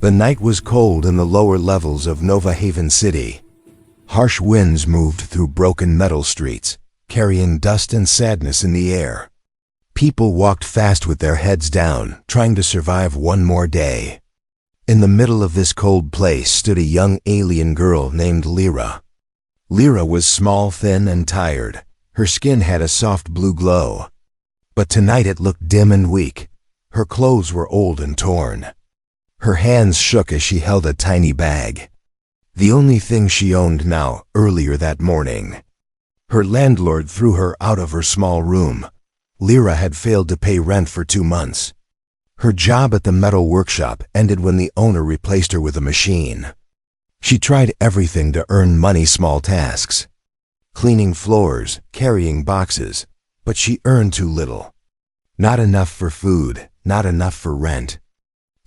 The night was cold in the lower levels of Nova Haven City. Harsh winds moved through broken metal streets, carrying dust and sadness in the air. People walked fast with their heads down, trying to survive one more day. In the middle of this cold place stood a young alien girl named Lyra. Lyra was small, thin, and tired. Her skin had a soft blue glow. But tonight it looked dim and weak. Her clothes were old and torn. Her hands shook as she held a tiny bag. The only thing she owned now, earlier that morning. Her landlord threw her out of her small room. Lyra had failed to pay rent for 2 months. Her job at the metal workshop ended when the owner replaced her with a machine. She tried everything to earn money, small tasks. Cleaning floors, carrying boxes, but she earned too little. Not enough for food, not enough for rent.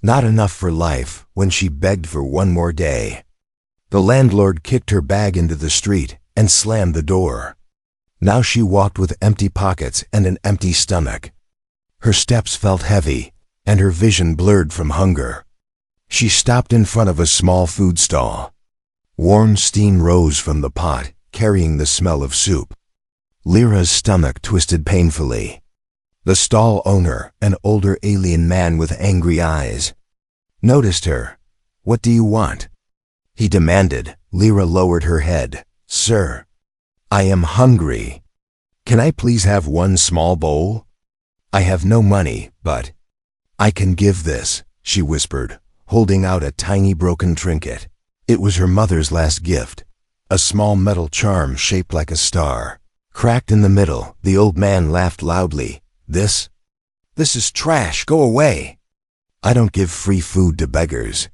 Not enough for life when she begged for one more day. The landlord kicked her bag into the street and slammed the door. Now she walked with empty pockets and an empty stomach. Her steps felt heavy, and her vision blurred from hunger. She stopped in front of a small food stall. Warm steam rose from the pot, carrying the smell of soup. Lyra's stomach twisted painfully. The stall owner, an older alien man with angry eyes, noticed her. "What do you want?" he demanded. Lyra lowered her head. "Sir, I am hungry. Can I please have one small bowl? I have no money, but I can give this," she whispered, holding out a tiny broken trinket. It was her mother's last gift, a small metal charm shaped like a star. Cracked in the middle, the old man laughed loudly. This is trash. Go away. I don't give free food to beggars."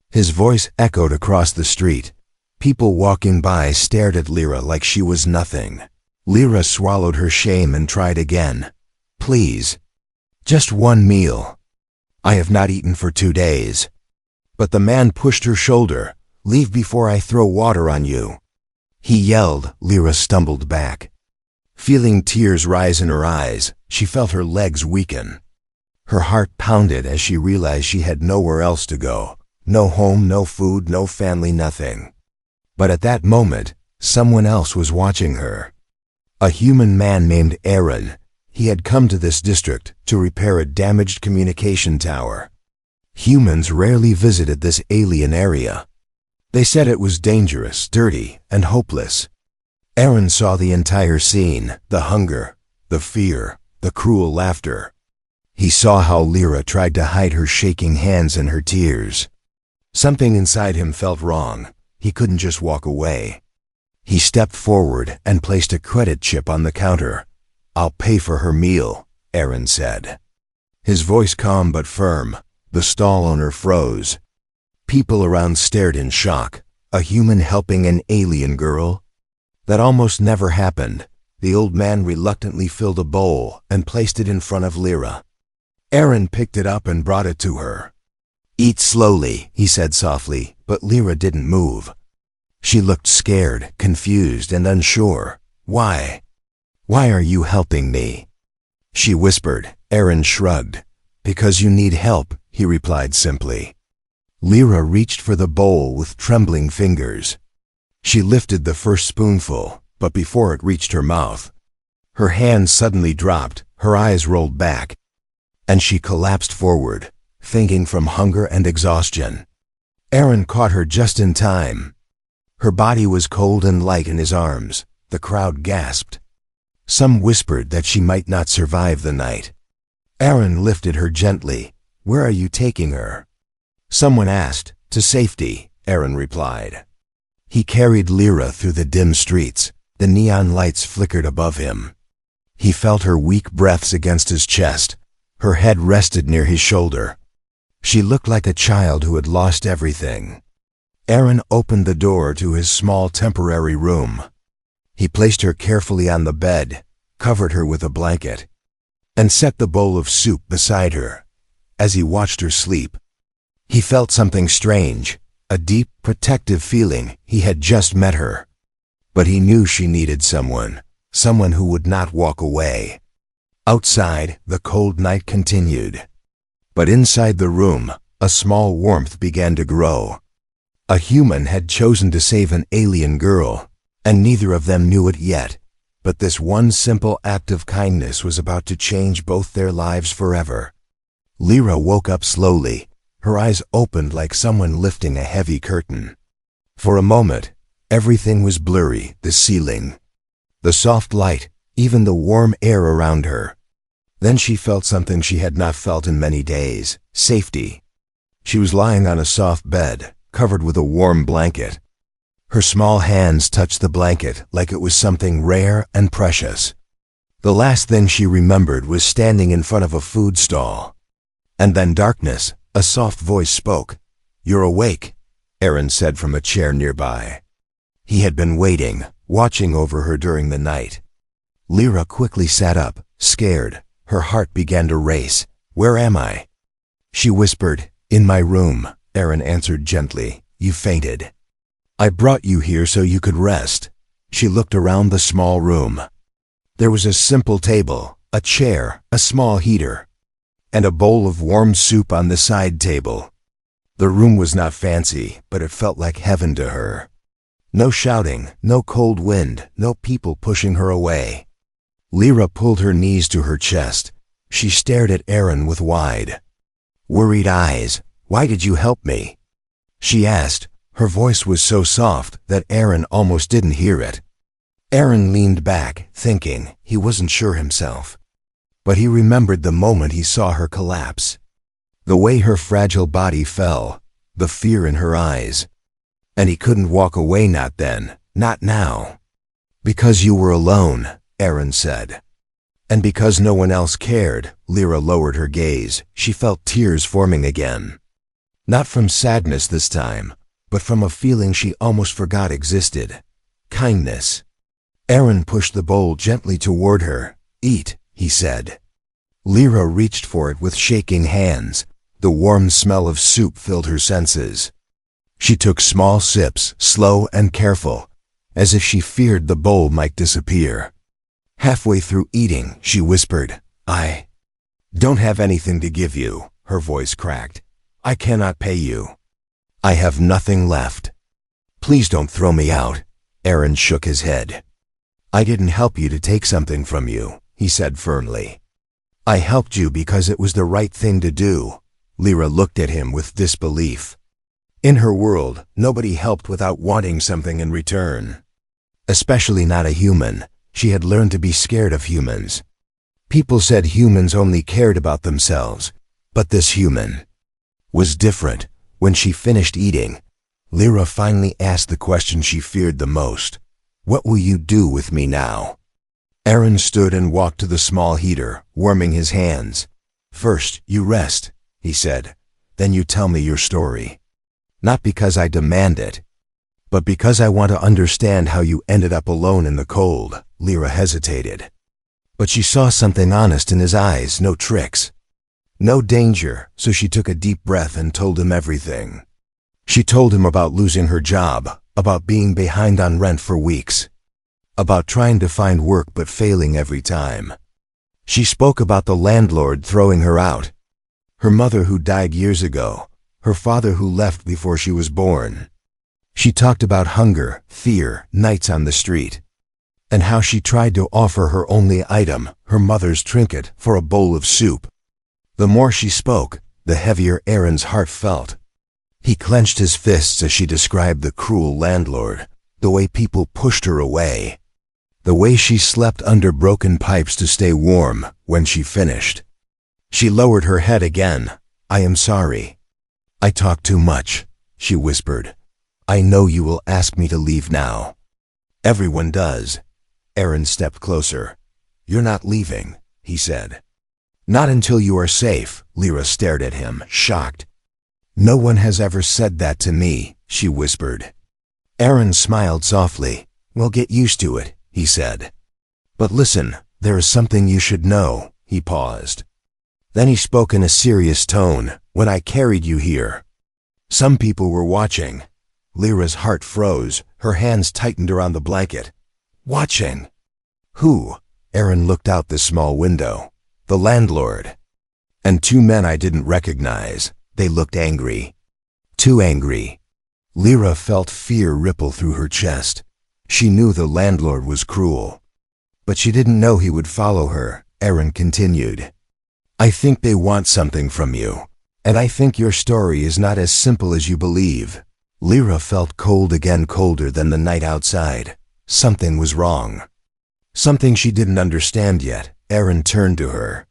His voice echoed across the street. People walking by stared at Lyra like she was nothing. Lyra swallowed her shame and tried again. "Please, just one meal. I have not eaten for 2 days." But the man pushed her shoulder. "Leave before I throw water on you," he yelled. Lyra stumbled back. Feeling tears rise in her eyes, she felt her legs weaken. Her heart pounded as she realized she had nowhere else to go. No home, no food, no family, nothing. But at that moment, someone else was watching her. A human man named Aaron. He had come to this district to repair a damaged communication tower. Humans rarely visited this alien area. They said it was dangerous, dirty, and hopeless. Aaron saw the entire scene, the hunger, the fear, the cruel laughter. He saw how Lyra tried to hide her shaking hands and her tears. Something inside him felt wrong. He couldn't just walk away. He stepped forward and placed a credit chip on the counter. "I'll pay for her meal," Aaron said. His voice calm but firm. The stall owner froze. People around stared in shock. A human helping an alien girl? That almost never happened. The old man reluctantly filled a bowl and placed it in front of Lyra. Aaron picked it up and brought it to her. "Eat slowly," he said softly, but Lyra didn't move. She looked scared, confused, and unsure. "Why? Why are you helping me?" she whispered. Aaron shrugged. "Because you need help," he replied simply. Lyra reached for the bowl with trembling fingers. She lifted the first spoonful, but before it reached her mouth, her hand suddenly dropped, her eyes rolled back, and she collapsed forward, fainting from hunger and exhaustion. Aaron caught her just in time. Her body was cold and light in his arms. The crowd gasped. Some whispered that she might not survive the night. Aaron lifted her gently. "Where are you taking her?" Someone asked. "To safety," Aaron replied. He carried Lyra through the dim streets. The neon lights flickered above him. He felt her weak breaths against his chest. Her head rested near his shoulder. She looked like a child who had lost everything. Aaron opened the door to his small temporary room. He placed her carefully on the bed, covered her with a blanket, and set the bowl of soup beside her. As he watched her sleep, he felt something strange, a deep, protective feeling. He had just met her, but he knew she needed someone who would not walk away. Outside, the cold night continued. But inside the room, a small warmth began to grow. A human had chosen to save an alien girl, and neither of them knew it yet, but this one simple act of kindness was about to change both their lives forever. Lyra woke up slowly, her eyes opened like someone lifting a heavy curtain. For a moment, everything was blurry, the ceiling, the soft light, even the warm air around her. Then she felt something she had not felt in many days: safety. She was lying on a soft bed, covered with a warm blanket. Her small hands touched the blanket like it was something rare and precious. The last thing she remembered was standing in front of a food stall. And then darkness. A soft voice spoke. "You're awake," Aaron said from a chair nearby. He had been waiting, watching over her during the night. Lyra quickly sat up, scared. Her heart began to race. "Where am I?" She whispered. "In my room," Aaron answered gently. "You fainted. I brought you here so you could rest." She looked around the small room. There was a simple table, a chair, a small heater, and a bowl of warm soup on the side table. The room was not fancy, but it felt like heaven to her. No shouting, no cold wind, no people pushing her away. Lyra pulled her knees to her chest. She stared at Aaron with wide, worried eyes. "Why did you help me?" she asked. Her voice was so soft that Aaron almost didn't hear it. Aaron leaned back, thinking. He wasn't sure himself. But he remembered the moment he saw her collapse. The way her fragile body fell, the fear in her eyes. And he couldn't walk away, not then, not now. "Because you were alone," Aaron said. "And because no one else cared." Lyra lowered her gaze. She felt tears forming again. Not from sadness this time, but from a feeling she almost forgot existed. Kindness. Aaron pushed the bowl gently toward her. "Eat," he said. Lyra reached for it with shaking hands. The warm smell of soup filled her senses. She took small sips, slow and careful, as if she feared the bowl might disappear. Halfway through eating, she whispered, "I don't have anything to give you." Her voice cracked. "I cannot pay you. I have nothing left. Please don't throw me out." Aaron shook his head. "I didn't help you to take something from you," he said firmly. "I helped you because it was the right thing to do." Lyra looked at him with disbelief. In her world, nobody helped without wanting something in return. Especially not a human. She had learned to be scared of humans. People said humans only cared about themselves, but this human was different. When she finished eating, Lyra finally asked the question she feared the most. "What will you do with me now?" Aaron stood and walked to the small heater, warming his hands. "First, you rest," he said. "Then you tell me your story. Not because I demand it, but because I want to understand how you ended up alone in the cold." Lyra hesitated. But she saw something honest in his eyes, no tricks, no danger, so she took a deep breath and told him everything. She told him about losing her job, about being behind on rent for weeks, about trying to find work but failing every time. She spoke about the landlord throwing her out, her mother who died years ago, her father who left before she was born. She talked about hunger, fear, nights on the street, and how she tried to offer her only item, her mother's trinket, for a bowl of soup. The more she spoke, the heavier Aaron's heart felt. He clenched his fists as she described the cruel landlord, the way people pushed her away, the way she slept under broken pipes to stay warm. When she finished, she lowered her head again. "I am sorry. I talk too much," she whispered. "I know you will ask me to leave now. Everyone does." Aaron stepped closer. "You're not leaving," he said. "Not until you are safe." Lyra stared at him, shocked. "No one has ever said that to me," she whispered. Aaron smiled softly. "Well, get used to it," he said. "But listen, there is something you should know." He paused. Then he spoke in a serious tone. "When I carried you here, some people were watching." Lyra's heart froze. Her hands tightened around the blanket. "Watching? Who?" Aaron looked out the small window. "The landlord. And two men I didn't recognize. They looked angry. Too angry. Lyra felt fear ripple through her chest. She knew the landlord was cruel. But she didn't know he would follow her. Aaron continued. I think they want something from you. And I think your story is not as simple as you believe. Lyra felt cold again, colder than the night outside. Something was wrong. Something she didn't understand yet. Aaron turned to her.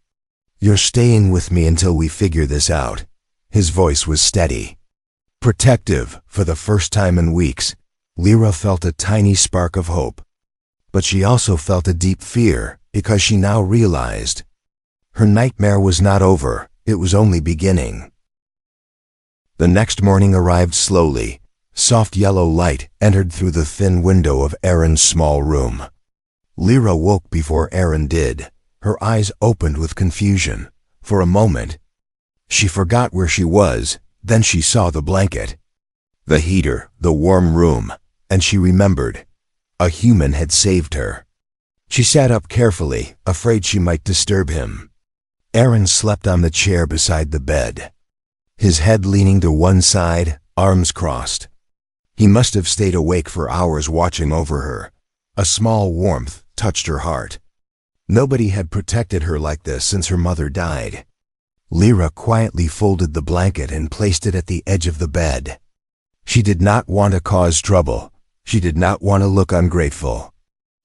You're staying with me until we figure this out. His voice was steady. Protective. For the first time in weeks, Lyra felt a tiny spark of hope. But she also felt a deep fear, because she now realized her nightmare was not over. It was only beginning. The next morning arrived slowly. Soft yellow light entered through the thin window of Aaron's small room. Lyra woke before Aaron did. Her eyes opened with confusion. For a moment, she forgot where she was. Then she saw the blanket, the heater, the warm room, and she remembered. A human had saved her. She sat up carefully, afraid she might disturb him. Aaron slept on the chair beside the bed, his head leaning to one side, arms crossed. He must have stayed awake for hours watching over her. A small warmth touched her heart. Nobody had protected her like this since her mother died. Lyra quietly folded the blanket and placed it at the edge of the bed. She did not want to cause trouble. She did not want to look ungrateful.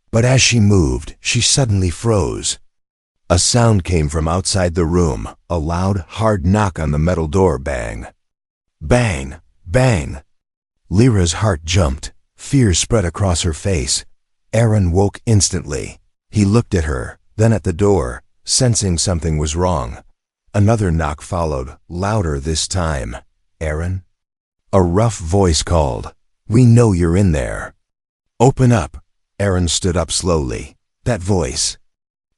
But as she moved, she suddenly froze. A sound came from outside the room, a loud, hard knock on the metal door. Bang! Bang! Bang! Lyra's heart jumped. Fear spread across her face. Aaron woke instantly. He looked at her, then at the door, sensing something was wrong. Another knock followed, louder this time. Aaron? A rough voice called. We know you're in there. Open up. Aaron stood up slowly. That voice.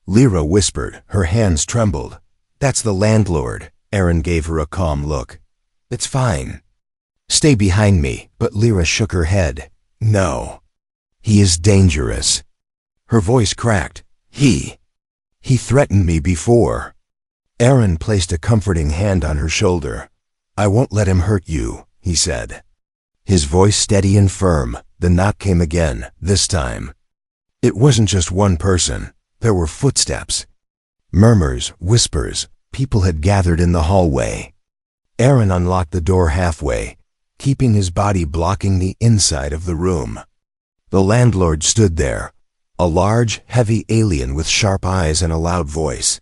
Lyra whispered, her hands trembled. That's the landlord. Aaron gave her a calm look. It's fine. Stay behind me. But Lyra shook her head. No. He is dangerous. Her voice cracked. He threatened me before. Aaron placed a comforting hand on her shoulder. I won't let him hurt you, he said. His voice steady and firm. The knock came again, this time. It wasn't just one person. There were footsteps. Murmurs, whispers. People had gathered in the hallway. Aaron unlocked the door halfway, keeping his body blocking the inside of the room. The landlord stood there, a large, heavy alien with sharp eyes and a loud voice.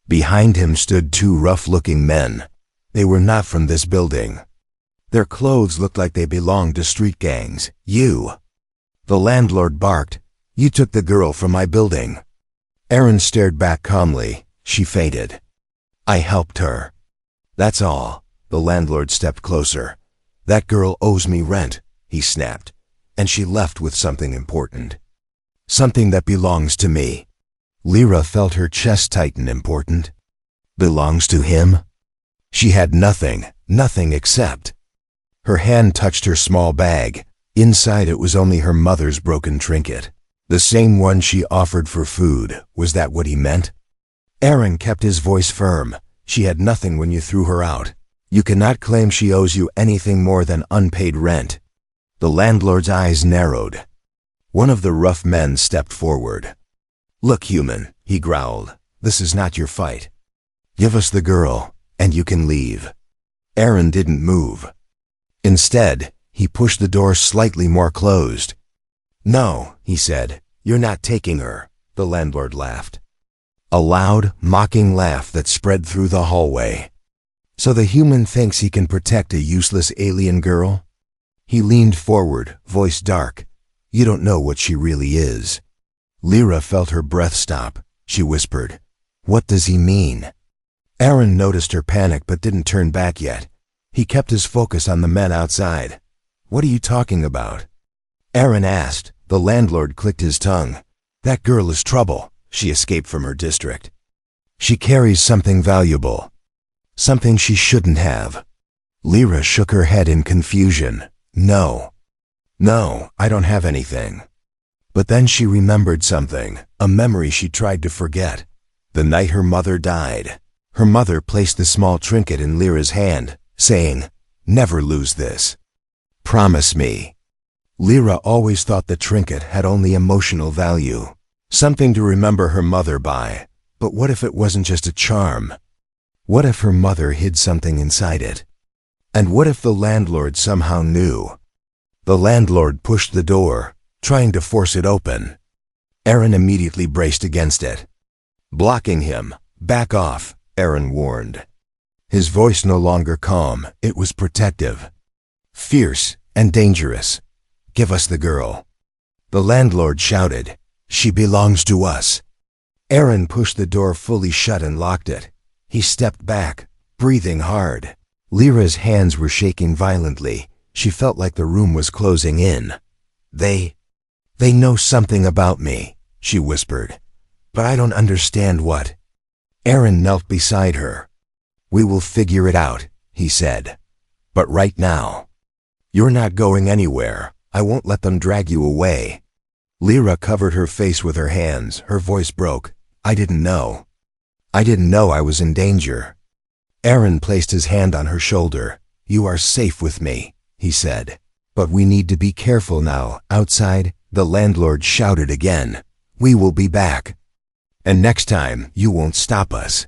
Behind him stood two rough-looking men. They were not from this building. Their clothes looked like they belonged to street gangs. You. The landlord barked. You took the girl from my building. Aaron stared back calmly. She fainted. I helped her. That's all. The landlord stepped closer. That girl owes me rent, he snapped. And she left with something important. Something that belongs to me. Lyra felt her chest tighten. Important? Belongs to him? She had nothing except. Her hand touched her small bag. Inside it was only her mother's broken trinket. The same one she offered for food. Was that what he meant? Aaron kept his voice firm. She had nothing when you threw her out. You cannot claim she owes you anything more than unpaid rent. The landlord's eyes narrowed. One of the rough men stepped forward. Look, human, he growled. This is not your fight. Give us the girl, and you can leave. Aaron didn't move. Instead, he pushed the door slightly more closed. No, he said, you're not taking her. The landlord laughed. A loud, mocking laugh that spread through the hallway. So the human thinks he can protect a useless alien girl? He leaned forward, voice dark. You don't know what she really is. Lyra felt her breath stop. She whispered, What does he mean? Aaron noticed her panic but didn't turn back yet. He kept his focus on the men outside. What are you talking about? Aaron asked. The landlord clicked his tongue. That girl is trouble. She escaped from her district. She carries something valuable. Something she shouldn't have. Lyra shook her head in confusion. No, I don't have anything. But then she remembered something, a memory she tried to forget. The night her mother died. Her mother placed the small trinket in Lyra's hand, saying, "Never lose this. Promise me." Lyra always thought the trinket had only emotional value, something to remember her mother by. But what if it wasn't just a charm? What if her mother hid something inside it? And what if the landlord somehow knew? The landlord pushed the door, trying to force it open. Aaron immediately braced against it. Blocking him. "Back off," Aaron warned. His voice no longer calm, it was protective. Fierce and dangerous. "Give us the girl." The landlord shouted, "She belongs to us." Aaron pushed the door fully shut and locked it. He stepped back, breathing hard. Lyra's hands were shaking violently. She felt like the room was closing in. They know something about me," she whispered. "But I don't understand what." Aaron knelt beside her. "We will figure it out," he said. "But right now, you're not going anywhere. I won't let them drag you away." Lyra covered her face with her hands. Her voice broke. "I didn't know. I didn't know I was in danger." Aaron placed his hand on her shoulder. "You are safe with me," he said. "But we need to be careful now." Outside, the landlord shouted again, "We will be back. And next time, you won't stop us."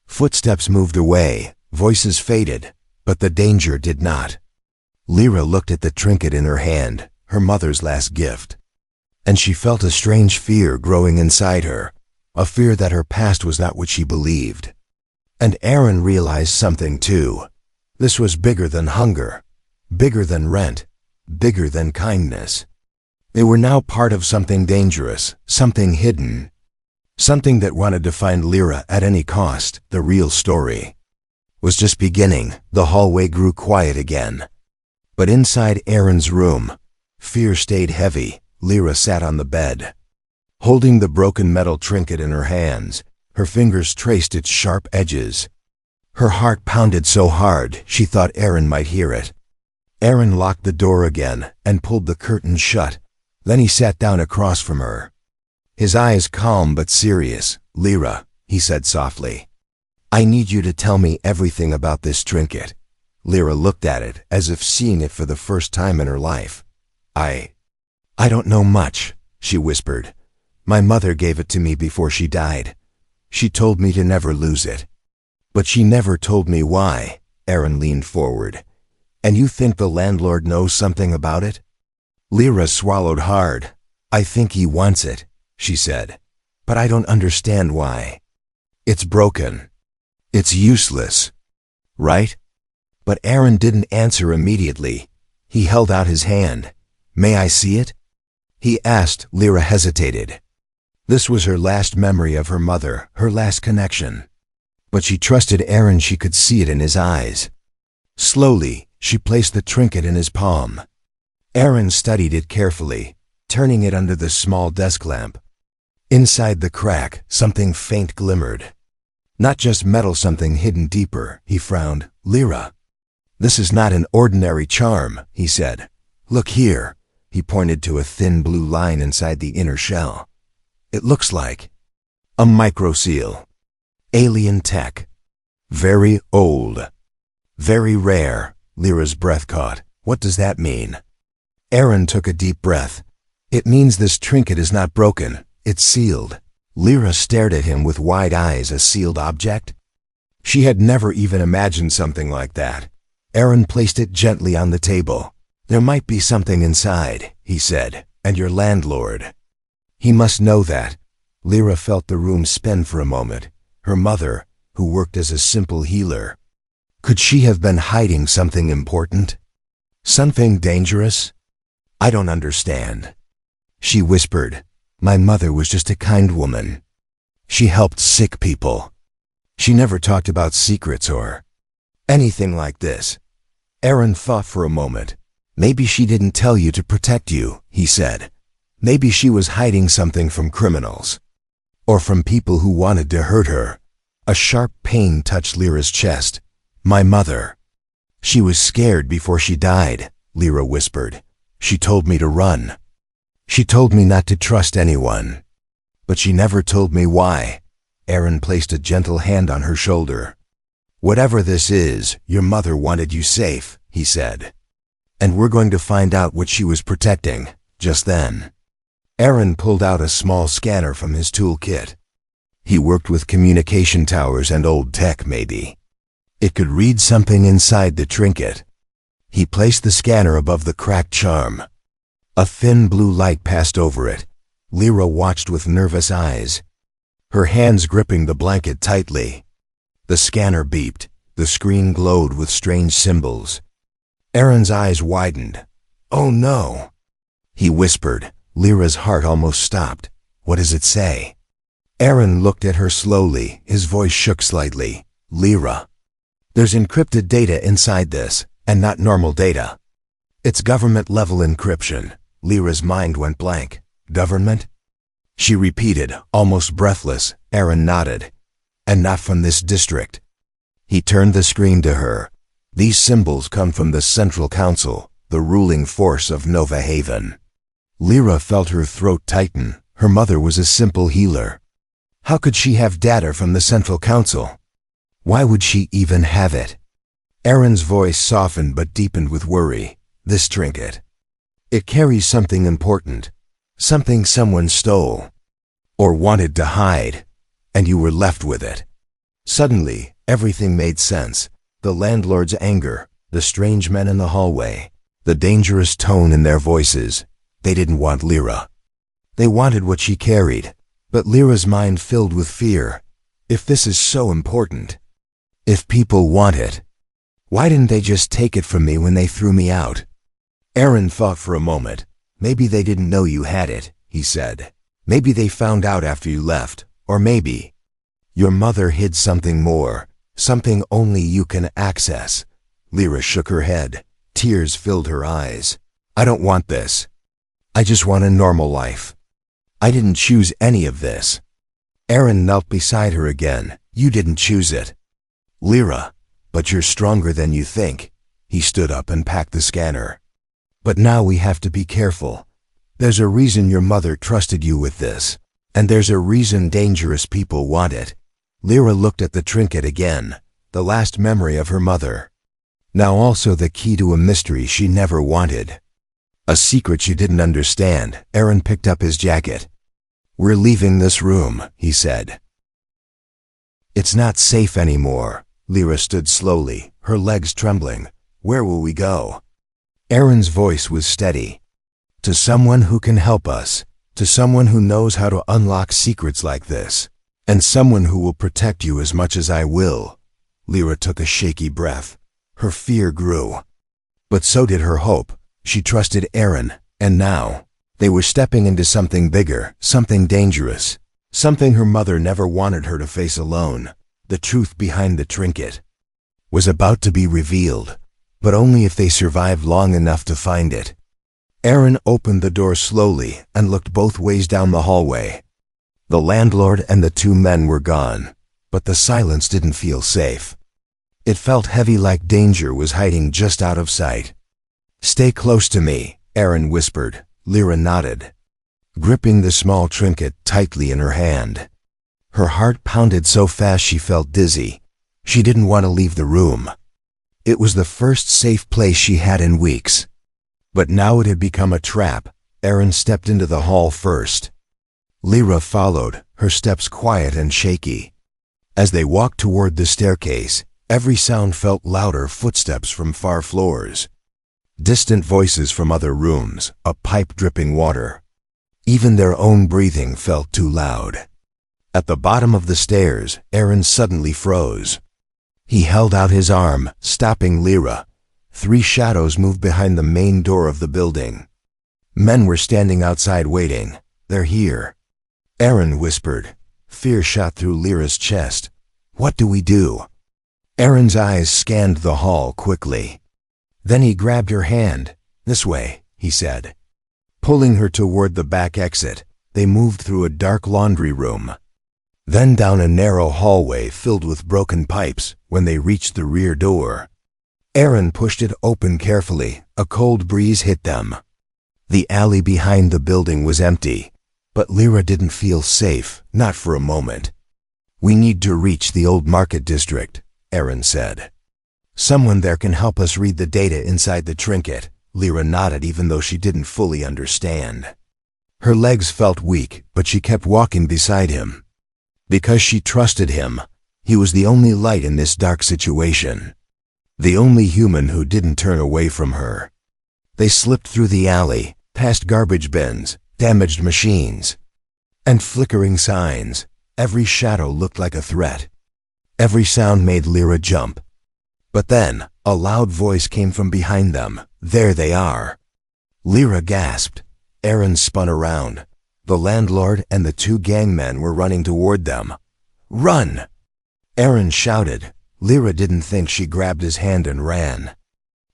Footsteps moved away, voices faded, but the danger did not. Lyra looked at the trinket in her hand, her mother's last gift. And she felt a strange fear growing inside her, a fear that her past was not what she believed. And Aaron realized something too. This was bigger than hunger, bigger than rent, bigger than kindness. They were now part of something dangerous, something hidden, something that wanted to find Lyra at any cost. The real story was just beginning. The hallway grew quiet again. But inside Aaron's room, fear stayed heavy. Lyra sat on the bed, holding the broken metal trinket in her hands. Her fingers traced its sharp edges. Her heart pounded so hard she thought Aaron might hear it. Aaron locked the door again and pulled the curtain shut. Then he sat down across from her. His eyes calm but serious. "Lyra," he said softly, "I need you to tell me everything about this trinket." Lyra looked at it as if seeing it for the first time in her life. I don't know much," she whispered. "My mother gave it to me before she died. She told me to never lose it. But she never told me why." Aaron leaned forward. "And you think the landlord knows something about it?" Lyra swallowed hard. "I think he wants it," she said. "But I don't understand why. It's broken. It's useless. Right?" But Aaron didn't answer immediately. He held out his hand. "May I see it?" he asked. Lyra hesitated. This was her last memory of her mother, her last connection. But she trusted Aaron. She could see it in his eyes. Slowly, she placed the trinket in his palm. Aaron studied it carefully, turning it under the small desk lamp. Inside the crack, something faint glimmered. Not just metal, something hidden deeper. He frowned. "Lyra, this is not an ordinary charm," he said. "Look here." He pointed to a thin blue line inside the inner shell. "It looks like a microseal. Alien tech. Very old. Very rare." Lyra's breath caught. "What does that mean?" Aaron took a deep breath. "It means this trinket is not broken. It's sealed." Lyra stared at him with wide eyes. A sealed object? She had never even imagined something like that. Aaron placed it gently on the table. "There might be something inside," he said, "and your landlord. He must know that." Lyra felt the room spin for a moment. Her mother, who worked as a simple healer. Could she have been hiding something important? Something dangerous? "I don't understand," she whispered. "My mother was just a kind woman. She helped sick people. She never talked about secrets or anything like this." Aaron thought for a moment. "Maybe she didn't tell you to protect you," he said. "Maybe she was hiding something from criminals. Or from people who wanted to hurt her." A sharp pain touched Lyra's chest. "My mother. She was scared before she died," Lyra whispered. "She told me to run. She told me not to trust anyone. But she never told me why." Aaron placed a gentle hand on her shoulder. "Whatever this is, your mother wanted you safe," he said. "And we're going to find out what she was protecting." Just then, Aaron pulled out a small scanner from his toolkit. He worked with communication towers and old tech, maybe. It could read something inside the trinket. He placed the scanner above the cracked charm. A thin blue light passed over it. Lyra watched with nervous eyes, her hands gripping the blanket tightly. The scanner beeped. The screen glowed with strange symbols. Aaron's eyes widened. "Oh no," he whispered. Lyra's heart almost stopped. "What does it say?" Aaron looked at her slowly. His voice shook slightly. "Lyra, there's encrypted data inside this, and not normal data. It's government-level encryption." Lyra's mind went blank. "Government?" She repeated, almost breathless. Aaron nodded. "And not from this district." He turned the screen to her. "These symbols come from the Central Council, the ruling force of Nova Haven." Lyra felt her throat tighten. Her mother was a simple healer. How could she have data from the Central Council? Why would she even have it? Aaron's voice softened but deepened with worry. "This trinket. It carries something important. Something someone stole. Or wanted to hide. And you were left with it." Suddenly, everything made sense. The landlord's anger, the strange men in the hallway, the dangerous tone in their voices. They didn't want Lyra. They wanted what she carried. But Lyra's mind filled with fear. If this is so important, if people want it, why didn't they just take it from me when they threw me out? Aaron thought for a moment. "Maybe they didn't know you had it," he said. "Maybe they found out after you left. Or maybe your mother hid something more, something only you can access." Lyra shook her head. Tears filled her eyes. "I don't want this. I just want a normal life. I didn't choose any of this." Aaron knelt beside her again. "You didn't choose it, Lyra, but you're stronger than you think." He stood up and packed the scanner. "But now we have to be careful. There's a reason your mother trusted you with this, and there's a reason dangerous people want it." Lyra looked at the trinket again, the last memory of her mother. Now also the key to a mystery she never wanted. A secret she didn't understand. Aaron picked up his jacket. "We're leaving this room," he said. "It's not safe anymore." Lyra stood slowly, her legs trembling. "Where will we go?" Aaron's voice was steady. "To someone who can help us, to someone who knows how to unlock secrets like this, and someone who will protect you as much as I will." Lyra took a shaky breath. Her fear grew. But so did her hope. She trusted Aaron, and now they were stepping into something bigger, something dangerous, something her mother never wanted her to face alone. The truth behind the trinket was about to be revealed, but only if they survived long enough to find it. Aaron opened the door slowly and looked both ways down the hallway. The landlord and the two men were gone, but the silence didn't feel safe. It felt heavy, like danger was hiding just out of sight. "Stay close to me," Aaron whispered. Lyra nodded, gripping the small trinket tightly in her hand. Her heart pounded so fast she felt dizzy. She didn't want to leave the room. It was the first safe place she had in weeks. But now it had become a trap. Aaron stepped into the hall first. Lyra followed, her steps quiet and shaky. As they walked toward the staircase, every sound felt louder, footsteps from far floors, distant voices from other rooms, a pipe dripping water. Even their own breathing felt too loud. At the bottom of the stairs, Aaron suddenly froze. He held out his arm, stopping Lyra. 3 shadows moved behind the main door of the building. Men were standing outside waiting. "They're here," Aaron whispered. Fear shot through Lyra's chest. "What do we do?" Aaron's eyes scanned the hall quickly. Then he grabbed her hand. "This way," he said. Pulling her toward the back exit, they moved through a dark laundry room, then down a narrow hallway filled with broken pipes. When they reached the rear door, Aaron pushed it open carefully. A cold breeze hit them. The alley behind the building was empty, but Lyra didn't feel safe, not for a moment. "We need to reach the old market district," Aaron said. Someone there can help us read the data inside the trinket. Lyra nodded even though she didn't fully understand. Her legs felt weak, but she kept walking beside him. Because she trusted him, he was the only light in this dark situation. The only human who didn't turn away from her. They slipped through the alley, past garbage bins, damaged machines, and flickering signs. Every shadow looked like a threat. Every sound made Lyra jump. But then, a loud voice came from behind them. There they are. Lyra gasped. Aaron spun around. The landlord and the two gangmen were running toward them. Run! Aaron shouted. Lyra didn't think. She grabbed his hand and ran.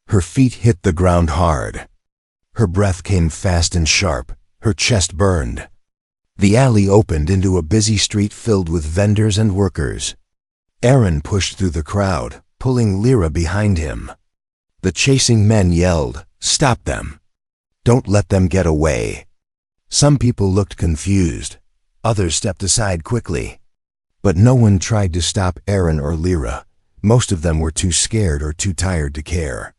Her feet hit the ground hard. Her breath came fast and sharp. Her chest burned. The alley opened into a busy street filled with vendors and workers. Aaron pushed through the crowd, pulling Lyra behind him. The chasing men yelled, "Stop them! Don't let them get away!" Some people looked confused. Others stepped aside quickly. But no one tried to stop Aaron or Lyra. Most of them were too scared or too tired to care.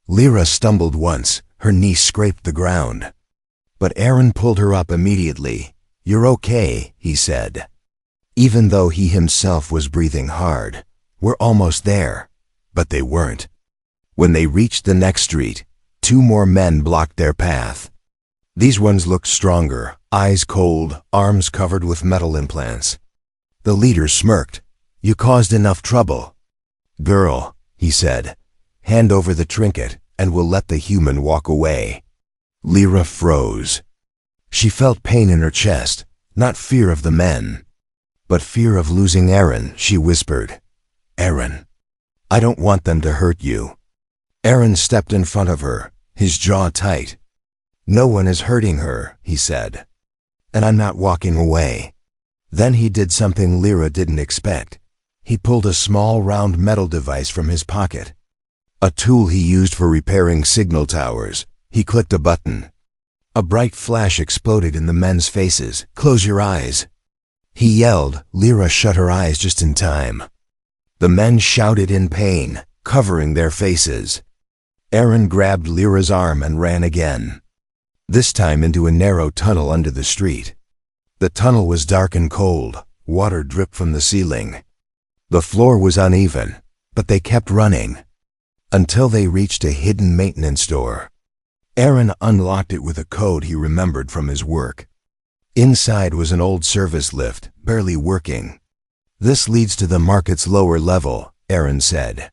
Lyra stumbled once. Her knee scraped the ground. But Aaron pulled her up immediately. "You're okay," he said. Even though he himself was breathing hard. "We're almost there." But they weren't. When they reached the next street, two more men blocked their path. These ones looked stronger, eyes cold, arms covered with metal implants. The leader smirked. "You caused enough trouble." "Girl," he said, "hand over the trinket, and we'll let the human walk away." Lyra froze. She felt pain in her chest, not fear of the men, but fear of losing Aaron. She whispered, "Aaron, I don't want them to hurt you." Aaron stepped in front of her, his jaw tight. "No one is hurting her," he said, "and I'm not walking away." Then he did something Lyra didn't expect. He pulled a small round metal device from his pocket. A tool he used for repairing signal towers. He clicked a button. A bright flash exploded in the men's faces. "Close your eyes," he yelled. Lyra shut her eyes just in time. The men shouted in pain, covering their faces. Aaron grabbed Lyra's arm and ran again. This time into a narrow tunnel under the street. The tunnel was dark and cold. Water dripped from the ceiling. The floor was uneven, but they kept running until they reached a hidden maintenance door. Aaron unlocked it with a code he remembered from his work. Inside was an old service lift, barely working. "This leads to the market's lower level," Aaron said.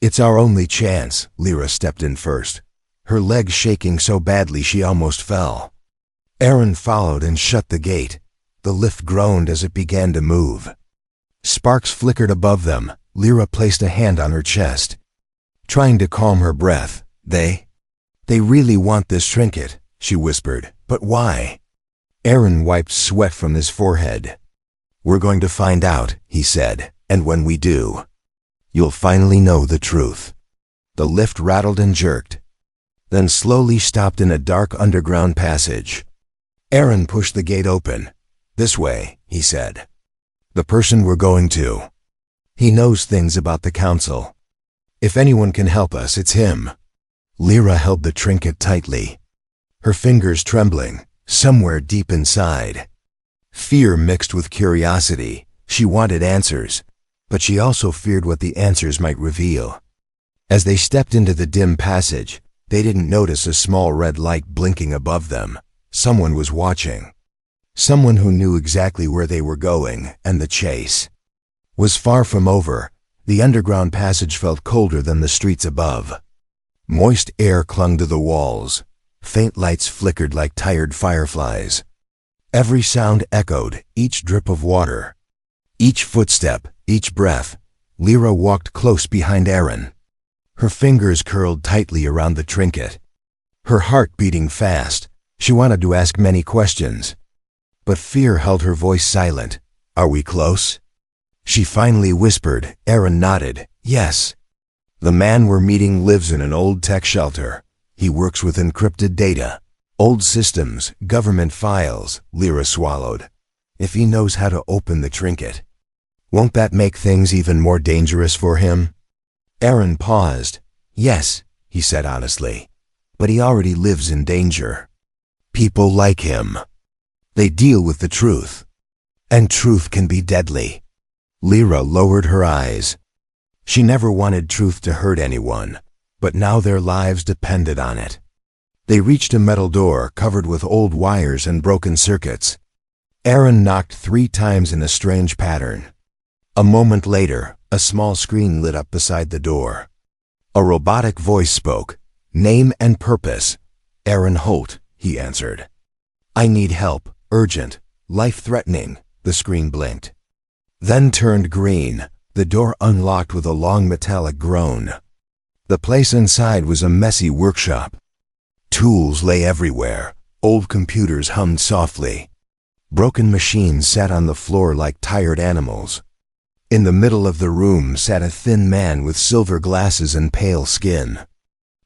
"It's our only chance." Lyra stepped in first, her legs shaking so badly she almost fell. Aaron followed and shut the gate. The lift groaned as it began to move. Sparks flickered above them. Lyra placed a hand on her chest, trying to calm her breath. They really want this trinket," she whispered. "But why?" Aaron wiped sweat from his forehead. "We're going to find out," he said, "and when we do, you'll finally know the truth." The lift rattled and jerked, then slowly stopped in a dark underground passage. Aaron pushed the gate open. "This way," he said. "The person we're going to. He knows things about the council. If anyone can help us, it's him." Lyra held the trinket tightly, her fingers trembling. Somewhere deep inside, fear mixed with curiosity. She wanted answers, but she also feared what the answers might reveal. As they stepped into the dim passage, they didn't notice a small red light blinking above them. Someone was watching. Someone who knew exactly where they were going, and the chase was far from over. The underground passage felt colder than the streets above. Moist air clung to the walls. Faint lights flickered like tired fireflies. Every sound echoed, each drip of water, each footstep, each breath. Lyra walked close behind Aaron, her fingers curled tightly around the trinket, her heart beating fast. She wanted to ask many questions, but fear held her voice silent. "Are we close?" she finally whispered. Aaron nodded. "Yes." "The man we're meeting lives in an old tech shelter. He works with encrypted data, old systems, government files." Lyra swallowed. "If he knows how to open the trinket, Won't that make things even more dangerous for him? Aaron paused. Yes, he said honestly. But he already lives in danger. People like him. They deal with the truth. And truth can be deadly. Lyra lowered her eyes. She never wanted truth to hurt anyone, but now their lives depended on it. They reached a metal door covered with old wires and broken circuits. Aaron knocked 3 times in a strange pattern. A moment later, a small screen lit up beside the door. A robotic voice spoke. Name and purpose. Aaron Holt, he answered. I need help, urgent, life-threatening, the screen blinked. Then turned green. The door unlocked with a long metallic groan. The place inside was a messy workshop. Tools lay everywhere. Old computers hummed softly. Broken machines sat on the floor like tired animals. In the middle of the room sat a thin man with silver glasses and pale skin.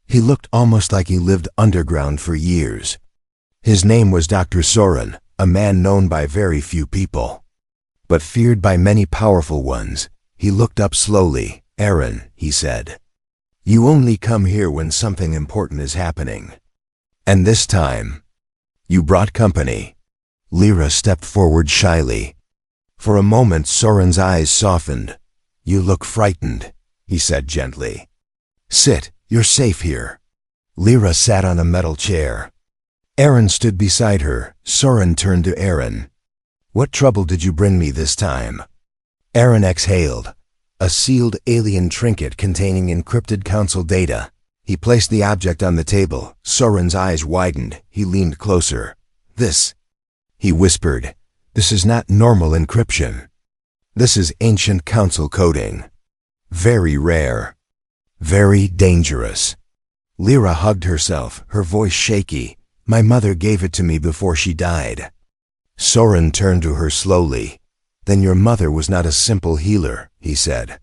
He looked almost like he lived underground for years. His name was Dr. Soren, a man known by very few people, but feared by many powerful ones. He looked up slowly. Aaron, he said, you only come here when something important is happening. And this time, you brought company. Lyra stepped forward shyly. For a moment Soren's eyes softened. You look frightened, he said gently. Sit, you're safe here. Lyra sat on a metal chair. Aaron stood beside her. Soren turned to Aaron. What trouble did you bring me this time? Aaron exhaled. A sealed alien trinket containing encrypted council data. He placed the object on the table. Soren's eyes widened. He leaned closer. This, he whispered, this is not normal encryption. This is ancient council coding. Very rare. Very dangerous. Lyra hugged herself, her voice shaky. My mother gave it to me before she died. Soren turned to her slowly. Then your mother was not a simple healer, he said.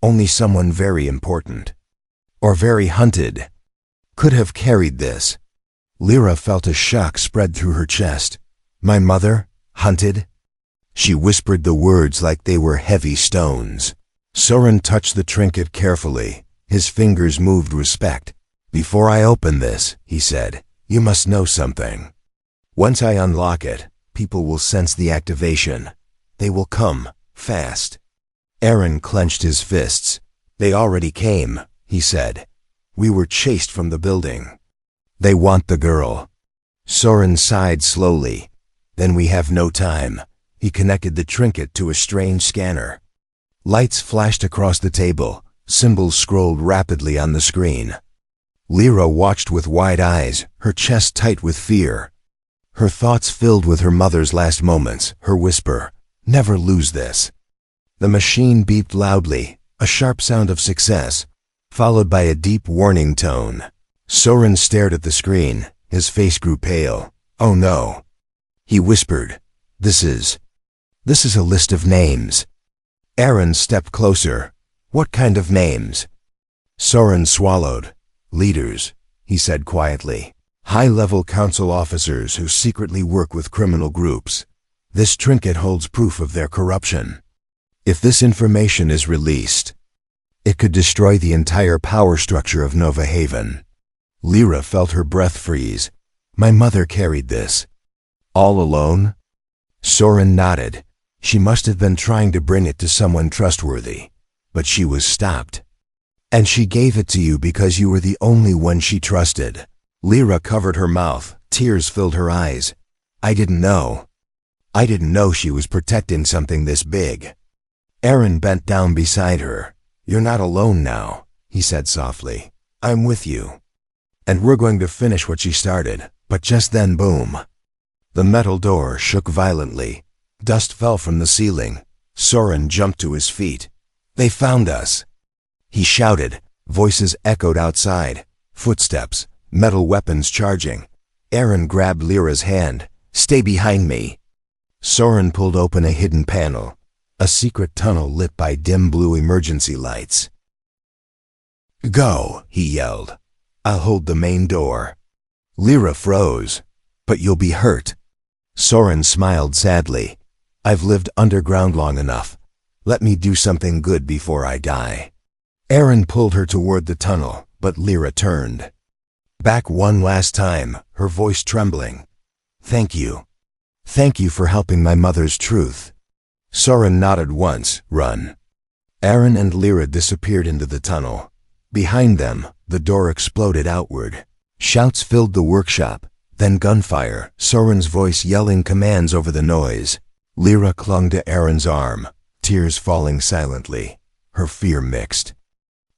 Only someone very important. Or very hunted. Could have carried this. Lyra felt a shock spread through her chest. My mother? Hunted? She whispered the words like they were heavy stones. Soren touched the trinket carefully. His fingers moved respect. Before I open this, he said, you must know something. Once I unlock it, people will sense the activation. They will come, fast. Aaron clenched his fists. They already came, he said. We were chased from the building. They want the girl. Soren sighed slowly. Then we have no time. He connected the trinket to a strange scanner. Lights flashed across the table. Symbols scrolled rapidly on the screen. Lyra watched with wide eyes, her chest tight with fear. Her thoughts filled with her mother's last moments, her whisper, never lose this. The machine beeped loudly, a sharp sound of success, followed by a deep warning tone. Soren stared at the screen. His face grew pale. Oh no. He whispered, This is a list of names. Aaron stepped closer. What kind of names? Soren swallowed. Leaders, he said quietly. High-level council officers who secretly work with criminal groups. This trinket holds proof of their corruption. If this information is released, it could destroy the entire power structure of Nova Haven. Lyra felt her breath freeze. My mother carried this. All alone? Soren nodded. She must have been trying to bring it to someone trustworthy, but she was stopped. And she gave it to you because you were the only one she trusted. Lyra covered her mouth. Tears filled her eyes. I didn't know. I didn't know she was protecting something this big. Aaron bent down beside her. You're not alone now, he said softly. I'm with you. And we're going to finish what she started. But just then, boom. The metal door shook violently. Dust fell from the ceiling. Soren jumped to his feet. They found us. He shouted. Voices echoed outside. Footsteps. Metal weapons charging. Aaron grabbed Lyra's hand. Stay behind me. Soren pulled open a hidden panel. A secret tunnel lit by dim blue emergency lights. Go, he yelled. I'll hold the main door. Lyra froze. But you'll be hurt. Soren smiled sadly. I've lived underground long enough. Let me do something good before I die. Aaron pulled her toward the tunnel, but Lyra turned back one last time, her voice trembling. Thank you. Thank you for helping my mother's truth. Soren nodded once. Run. Aaron and Lyra disappeared into the tunnel. Behind them, the door exploded outward. Shouts filled the workshop, then gunfire, Soren's voice yelling commands over the noise. Lyra clung to Aaron's arm, tears falling silently, her fear mixed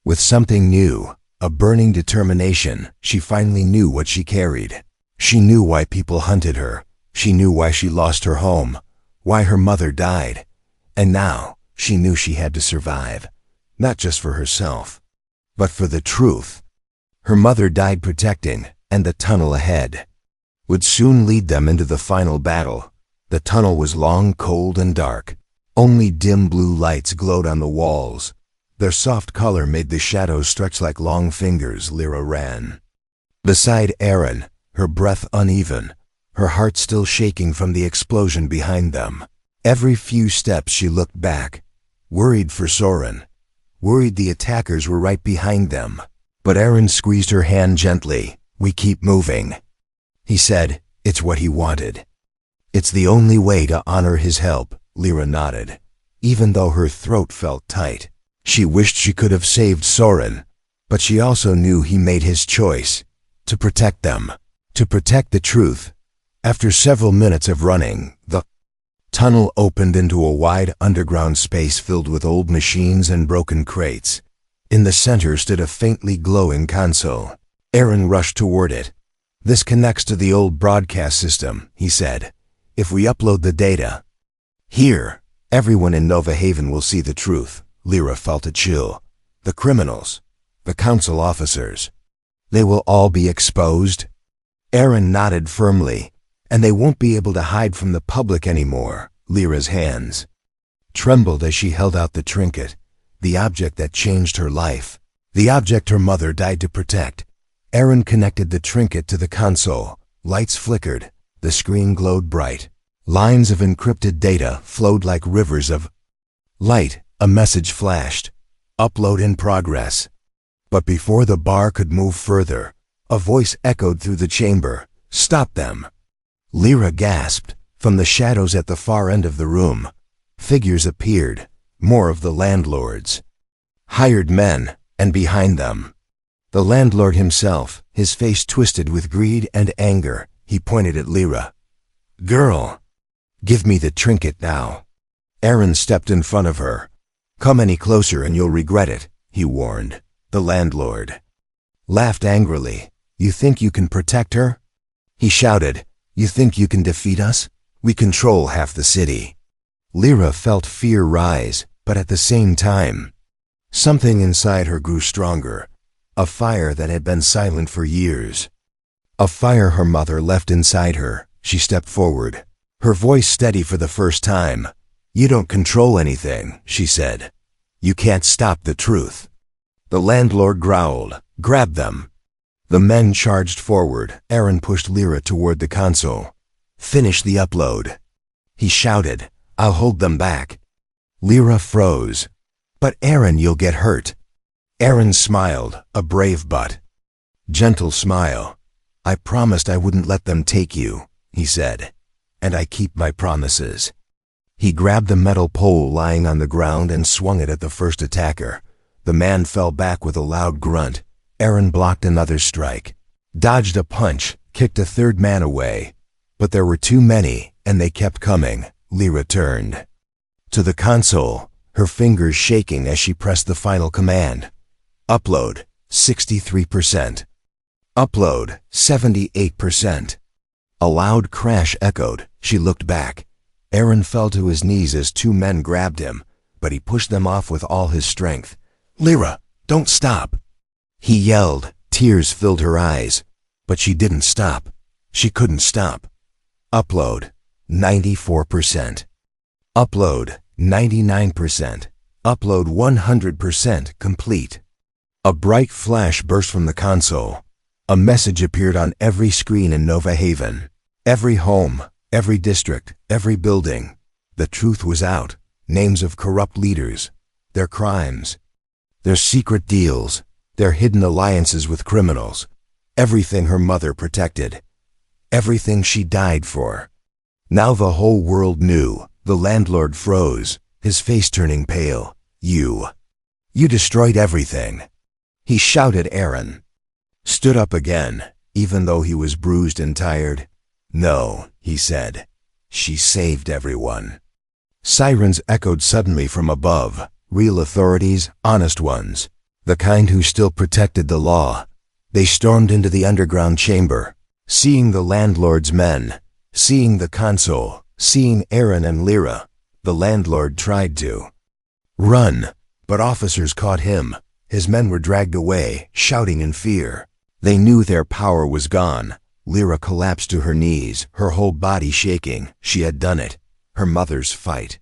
with something new, a burning determination. She finally knew what she carried. She knew why people hunted her. She knew why she lost her home, why her mother died. And now, she knew she had to survive, not just for herself, but for the truth. Her mother died protecting, and the tunnel ahead would soon lead them into the final battle. The tunnel was long, cold, and dark. Only dim blue lights glowed on the walls. Their soft color made the shadows stretch like long fingers. Lyra ran beside Aaron, her breath uneven, her heart still shaking from the explosion behind them. Every few steps she looked back, worried for Soren, worried the attackers were right behind them. But Aaron squeezed her hand gently. We keep moving. He said, it's what he wanted. It's the only way to honor his help. Lyra nodded, even though her throat felt tight. She wished she could have saved Soren, but she also knew he made his choice, to protect them, to protect the truth. After several minutes of running, the tunnel opened into a wide underground space filled with old machines and broken crates. In the center stood a faintly glowing console. Aaron rushed toward it. This connects to the old broadcast system, he said. If we upload the data here, everyone in Nova Haven will see the truth. Lyra felt a chill. The criminals, the council officers, they will all be exposed. Aaron nodded firmly. And they won't be able to hide from the public anymore. Lyra's hands trembled as she held out the trinket, the object that changed her life, the object her mother died to protect. Aaron connected the trinket to the console. Lights flickered. The screen glowed bright. Lines of encrypted data flowed like rivers of light. A message flashed. Upload in progress. But before the bar could move further, a voice echoed through the chamber. Stop them. Lyra gasped. From the shadows at the far end of the room, figures appeared, more of the landlords. Hired men, and behind them, the landlord himself, his face twisted with greed and anger. He pointed at Lyra. Girl, give me the trinket now. Aaron stepped in front of her. Come any closer and you'll regret it, he warned. The landlord laughed angrily. You think you can protect her? He shouted. You think you can defeat us? We control half the city. Lyra felt fear rise, but at the same time, something inside her grew stronger. A fire that had been silent for years. A fire her mother left inside her. She stepped forward, her voice steady for the first time. You don't control anything, she said. You can't stop the truth. The landlord growled. Grab them. The men charged forward. Aaron pushed Lyra toward the console. Finish the upload. He shouted. I'll hold them back. Lyra froze. But Aaron, you'll get hurt. Aaron smiled, a brave but gentle smile. I promised I wouldn't let them take you, he said. And I keep my promises. He grabbed the metal pole lying on the ground and swung it at the first attacker. The man fell back with a loud grunt. Aaron blocked another strike, dodged a punch, kicked a third man away. But there were too many, and they kept coming. Lyra turned to the console, her fingers shaking as she pressed the final command. Upload, 63%. Upload, 78%. A loud crash echoed. She looked back. Aaron fell to his knees as two men grabbed him, but he pushed them off with all his strength. Lyra, don't stop. He yelled. Tears filled her eyes. But she didn't stop. She couldn't stop. Upload, 94%. Upload, 99%. Upload 100% complete. A bright flash burst from the console. A message appeared on every screen in Nova Haven. Every home, every district, every building. The truth was out. names of corrupt leaders, their crimes, their secret deals, their hidden alliances with criminals, everything her mother protected, everything she died for. Now the whole world knew. The landlord froze, his face turning pale. You destroyed everything. He shouted. Aaron stood up again, even though he was bruised and tired. No, he said. She saved everyone. Sirens echoed suddenly from above, real authorities, honest ones, the kind who still protected the law. They stormed into the underground chamber, seeing the landlord's men, seeing the console, seeing Aaron and Lyra. The landlord tried to run, but officers caught him. His men were dragged away, shouting in fear. They knew their power was gone. Lyra collapsed to her knees, her whole body shaking. She had done it. Her mother's fight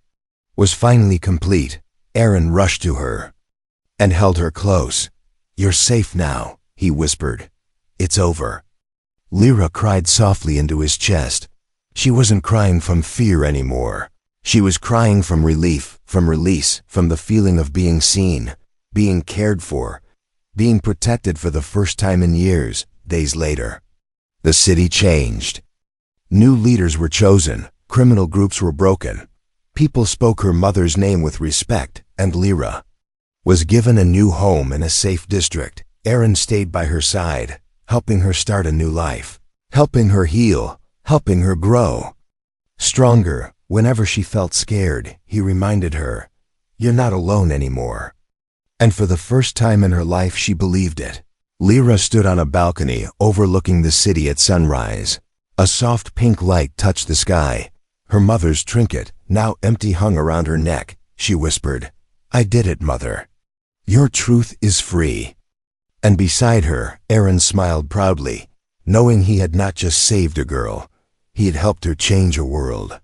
was finally complete. Aaron rushed to her and held her close. You're safe now, he whispered. It's over. Lyra cried softly into his chest. She wasn't crying from fear anymore. She was crying from relief, from release, from the feeling of being seen, being cared for, being protected for the first time in years. Days later, the city changed. New leaders were chosen, criminal groups were broken. People spoke her mother's name with respect, and Lyra was given a new home in a safe district. Aaron stayed by her side, helping her start a new life, helping her heal, helping her grow stronger. Whenever she felt scared, he reminded her, you're not alone anymore. And for the first time in her life, she believed it. Lyra stood on a balcony overlooking the city at sunrise. A soft pink light touched the sky. Her mother's trinket, now empty, hung around her neck. She whispered, I did it, Mother. Your truth is free. And beside her, Aaron smiled proudly, knowing he had not just saved a girl, he had helped her change a world.